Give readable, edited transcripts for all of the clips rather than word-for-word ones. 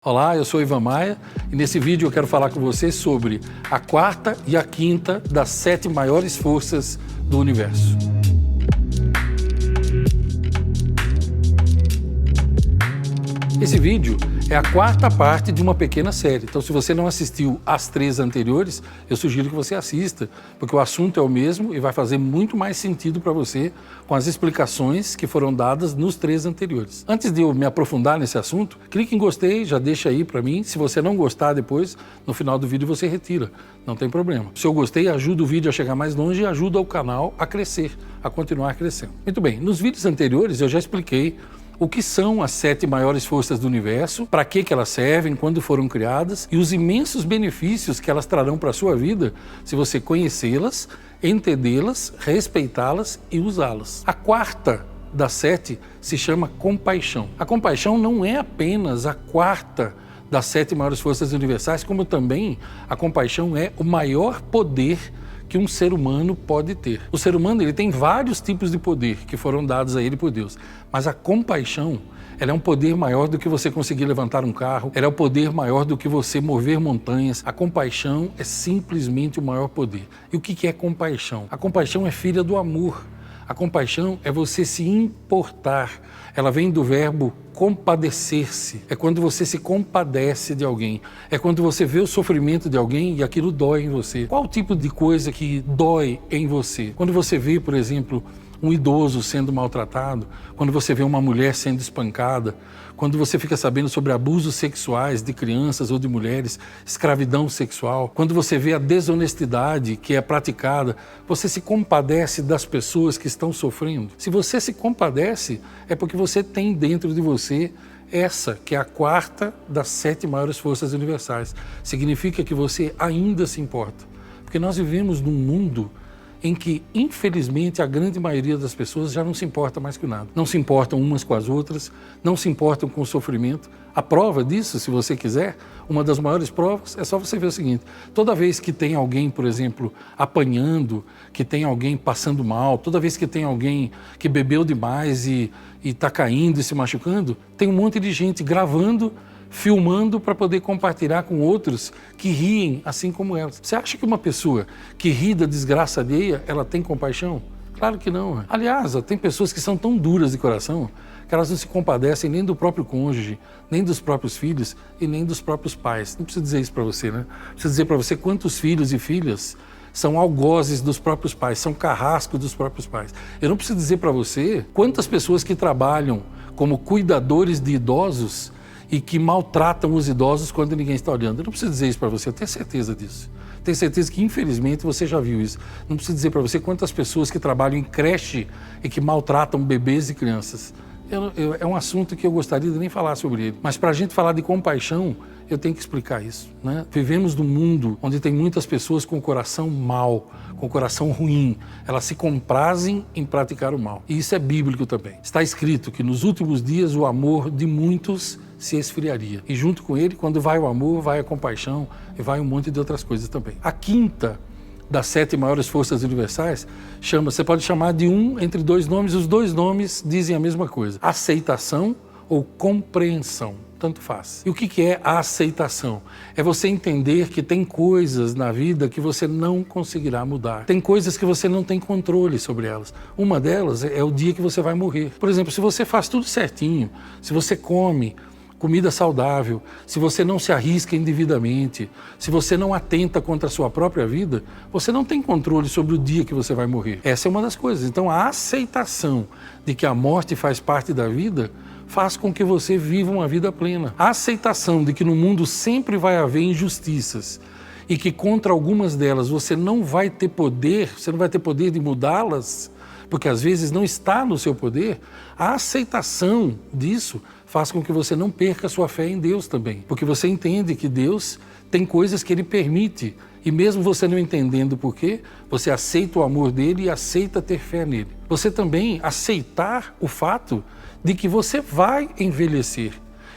Olá, eu sou Ivan Maia e nesse vídeo eu quero falar com você sobre a quarta e a quinta das 7 maiores forças do universo. Esse vídeo é a quarta parte de uma pequena série, então se você não assistiu às 3 anteriores, eu sugiro que você assista, porque o assunto é o mesmo e vai fazer muito mais sentido para você com as explicações que foram dadas nos 3 anteriores. Antes de eu me aprofundar nesse assunto, clique em gostei, já deixa aí para mim. Se você não gostar depois, no final do vídeo você retira, não tem problema. Se eu gostei, ajuda o vídeo a chegar mais longe e ajuda o canal a crescer, a continuar crescendo. Muito bem, nos vídeos anteriores eu já expliquei o que são as 7 maiores forças do universo, para que elas servem, quando foram criadas e os imensos benefícios que elas trarão para a sua vida se você conhecê-las, entendê-las, respeitá-las e usá-las. A quarta das 7 se chama compaixão. A compaixão não é apenas a quarta das 7 maiores forças universais, como também a compaixão é o maior poder que um ser humano pode ter. O ser humano ele tem vários tipos de poder que foram dados a ele por Deus, mas a compaixão ela é um poder maior do que você conseguir levantar um carro, ela é um poder maior do que você mover montanhas. A compaixão é simplesmente o maior poder. E o que é compaixão? A compaixão é filha do amor. A compaixão é você se importar. Ela vem do verbo compadecer-se. É quando você se compadece de alguém. É quando você vê o sofrimento de alguém e aquilo dói em você. Qual o tipo de coisa que dói em você? Quando você vê, por exemplo, um idoso sendo maltratado, quando você vê uma mulher sendo espancada, quando você fica sabendo sobre abusos sexuais de crianças ou de mulheres, escravidão sexual, quando você vê a desonestidade que é praticada, você se compadece das pessoas que estão sofrendo. Se você se compadece, é porque você tem dentro de você essa, que é a quarta das 7 maiores forças universais. Significa que você ainda se importa. Porque nós vivemos num mundo em que, infelizmente, a grande maioria das pessoas já não se importa mais com nada. Não se importam umas com as outras, não se importam com o sofrimento. A prova disso, se você quiser, uma das maiores provas, é só você ver o seguinte: toda vez que tem alguém, por exemplo, apanhando, que tem alguém passando mal, toda vez que tem alguém que bebeu demais e está caindo e se machucando, tem um monte de gente gravando, filmando para poder compartilhar com outros que riem assim como elas. Você acha que uma pessoa que ri da desgraça alheia, ela tem compaixão? Claro que não. Aliás, tem pessoas que são tão duras de coração que elas não se compadecem nem do próprio cônjuge, nem dos próprios filhos e nem dos próprios pais. Não preciso dizer isso para você, né? Preciso dizer para você quantos filhos e filhas são algozes dos próprios pais, são carrascos dos próprios pais. Eu não preciso dizer para você quantas pessoas que trabalham como cuidadores de idosos e que maltratam os idosos quando ninguém está olhando. Eu não preciso dizer isso para você, eu tenho certeza disso. Tenho certeza que, infelizmente, você já viu isso. Não preciso dizer para você quantas pessoas que trabalham em creche e que maltratam bebês e crianças. É um assunto que eu gostaria de nem falar sobre ele. Mas para a gente falar de compaixão, eu tenho que explicar isso, né? Vivemos num mundo onde tem muitas pessoas com o coração mau, com o coração ruim. Elas se comprazem em praticar o mal. E isso é bíblico também. Está escrito que nos últimos dias o amor de muitos se esfriaria. E junto com ele, quando vai o amor, vai a compaixão e vai um monte de outras coisas também. A quinta das 7 maiores forças universais você pode chamar de um entre 2 nomes, os 2 nomes dizem a mesma coisa: aceitação ou compreensão, tanto faz. E o que é a aceitação? É você entender que tem coisas na vida que você não conseguirá mudar. Tem coisas que você não tem controle sobre elas. Uma delas é o dia que você vai morrer. Por exemplo, se você faz tudo certinho, se você come comida saudável, se você não se arrisca indevidamente, se você não atenta contra a sua própria vida, você não tem controle sobre o dia que você vai morrer. Essa é uma das coisas. Então, a aceitação de que a morte faz parte da vida faz com que você viva uma vida plena. A aceitação de que no mundo sempre vai haver injustiças e que contra algumas delas você não vai ter poder de mudá-las, porque às vezes não está no seu poder. A aceitação disso faz com que você não perca a sua fé em Deus também, porque você entende que Deus tem coisas que Ele permite, e mesmo você não entendendo por quê, você aceita o amor dEle e aceita ter fé nele. Você também aceitar o fato de que você vai envelhecer,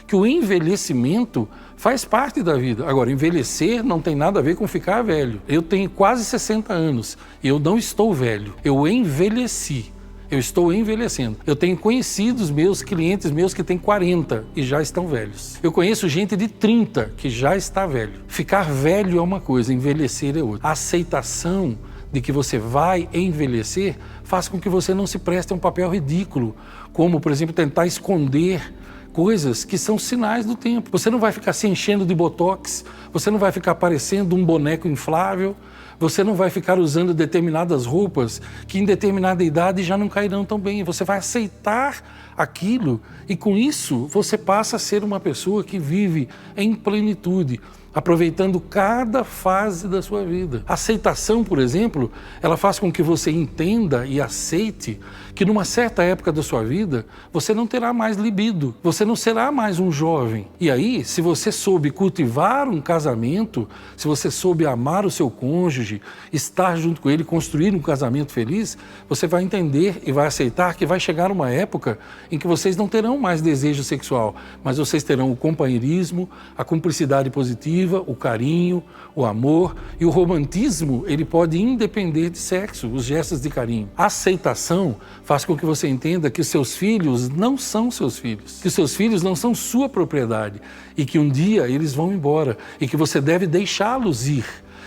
que o envelhecimento faz parte da vida. Agora, envelhecer não tem nada a ver com ficar velho. Eu tenho quase 60 anos e eu não estou velho, eu envelheci. Eu estou envelhecendo. Eu tenho conhecidos meus, clientes meus que têm 40 e já estão velhos. Eu conheço gente de 30 que já está velho. Ficar velho é uma coisa, envelhecer é outra. A aceitação de que você vai envelhecer faz com que você não se preste a um papel ridículo, como, por exemplo, tentar esconder coisas que são sinais do tempo. Você não vai ficar se enchendo de botox, você não vai ficar parecendo um boneco inflável, você não vai ficar usando determinadas roupas que em determinada idade já não cairão tão bem. Você vai aceitar aquilo e com isso você passa a ser uma pessoa que vive em plenitude, aproveitando cada fase da sua vida. A aceitação, por exemplo, ela faz com que você entenda e aceite que numa certa época da sua vida, você não terá mais libido, você não será mais um jovem. E aí, se você soube cultivar um casamento, se você soube amar o seu cônjuge, estar junto com ele, construir um casamento feliz, você vai entender e vai aceitar que vai chegar uma época em que vocês não terão mais desejo sexual, mas vocês terão o companheirismo, a cumplicidade positiva, o carinho, o amor e o romantismo, ele pode independer de sexo, os gestos de carinho. A aceitação faz com que você entenda que os seus filhos não são seus filhos, que os seus filhos não são sua propriedade e que um dia eles vão embora e que você deve deixá-los ir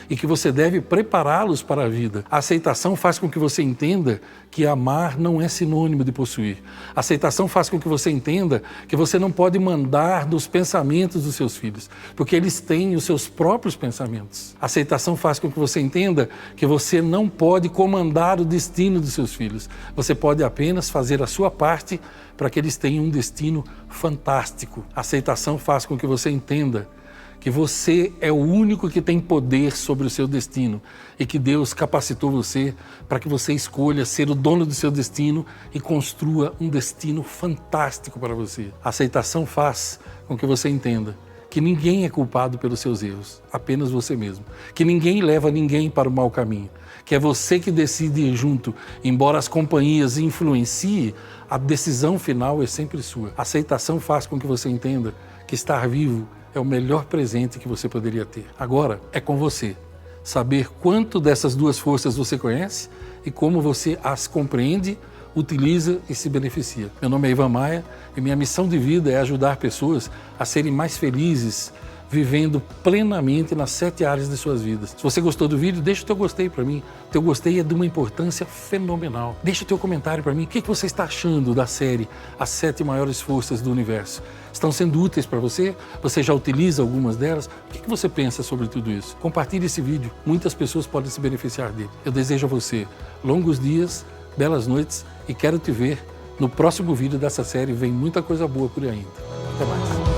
e que você deve prepará-los para a vida. A aceitação faz com que você entenda que amar não é sinônimo de possuir. A aceitação faz com que você entenda que você não pode mandar dos pensamentos dos seus filhos, porque eles têm os seus próprios pensamentos. A aceitação faz com que você entenda que você não pode comandar o destino dos seus filhos. Você pode apenas fazer a sua parte para que eles tenham um destino fantástico. A aceitação faz com que você entenda que você é o único que tem poder sobre o seu destino e que Deus capacitou você para que você escolha ser o dono do seu destino e construa um destino fantástico para você. A aceitação faz com que você entenda que ninguém é culpado pelos seus erros, apenas você mesmo. Que ninguém leva ninguém para o mau caminho, que é você que decide ir junto, embora as companhias influenciem, a decisão final é sempre sua. A aceitação faz com que você entenda que estar vivo é o melhor presente que você poderia ter. Agora é com você saber quanto dessas duas forças você conhece e como você as compreende, utiliza e se beneficia. Meu nome é Ivan Maia e minha missão de vida é ajudar pessoas a serem mais felizes, vivendo plenamente nas 7 áreas de suas vidas. Se você gostou do vídeo, deixa o teu gostei para mim. O teu gostei é de uma importância fenomenal. Deixa o teu comentário para mim. O que você está achando da série As 7 Maiores Forças do Universo? Estão sendo úteis para você? Você já utiliza algumas delas? O que você pensa sobre tudo isso? Compartilhe esse vídeo. Muitas pessoas podem se beneficiar dele. Eu desejo a você longos dias, belas noites e quero te ver no próximo vídeo dessa série. Vem muita coisa boa por aí ainda. Até mais.